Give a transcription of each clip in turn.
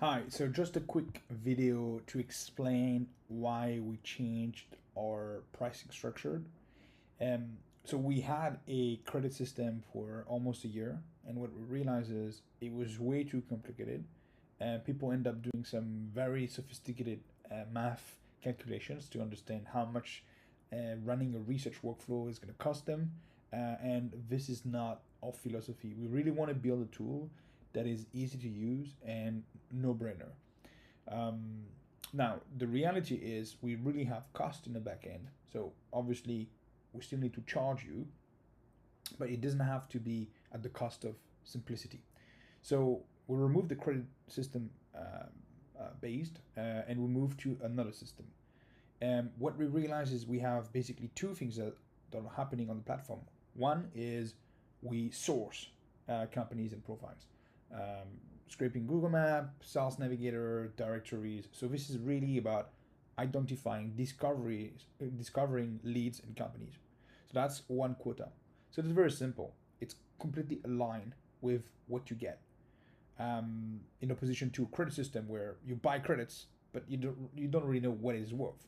Hi, so just a quick video to explain why we changed our pricing structure. So we had a credit system for almost a year, and what we realized is it was way too complicated, and people end up doing some very sophisticated math calculations to understand how much running a research workflow is going to cost them. And this is not our philosophy. We really want to build a tool that is easy to use and no brainer. Um, Now, the reality is we really have cost in the back end. So obviously, we still need to charge you, but it doesn't have to be at the cost of simplicity. So we'll remove the credit system based and we move to another system. What we realize is we have basically two things that are happening on the platform. One is we source companies and profiles, scraping Google Maps, Sales Navigator, directories. So this is really about identifying discovering leads and companies. So that's one quota. So it's very simple. It's completely aligned with what you get. In opposition to a credit system where you buy credits, but you don't really know what it's worth.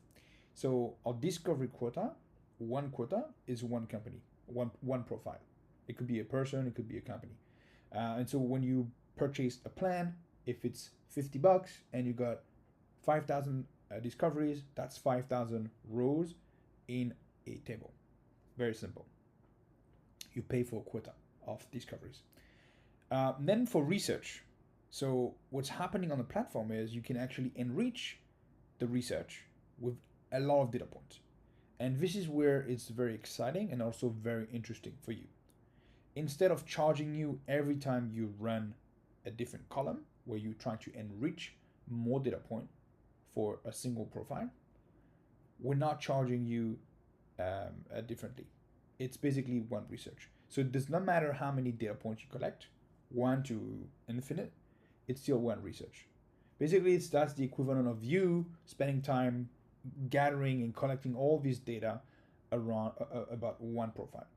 So our discovery quota is one company, one profile. It could be a person, it could be a company. And so when you purchase a plan, if it's $50 and you got 5,000 discoveries, that's 5,000 rows in a table. Very simple. You pay for a quota of discoveries. Then for research, so what's happening on the platform is you can actually enrich the research with a lot of data points. And this is where it's very exciting and also very interesting for you. Instead of charging you every time you run a different column where you try to enrich more data point for a single profile, we're not charging you differently. It's basically one research. So it does not matter how many data points you collect, one to infinite, it's still one research. Basically, that's the equivalent of you spending time gathering and collecting all this data around about one profile.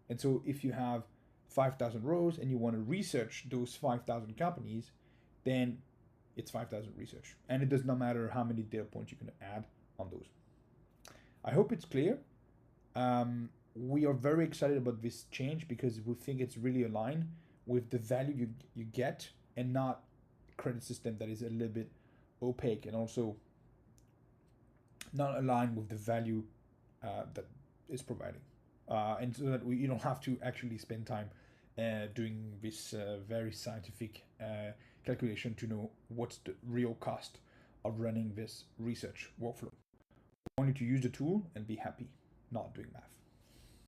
And so if you have 5,000 rows and you want to research those 5,000 companies, then it's 5,000 research. And it does not matter how many data points you can add on those. I hope it's clear. We are very excited about this change because we think it's really aligned with the value you get and not a credit system that is a little bit opaque and also not aligned with the value that is providing. And so that you don't have to actually spend time doing this very scientific calculation to know what's the real cost of running this research workflow. Only to use the tool and be happy, not doing math.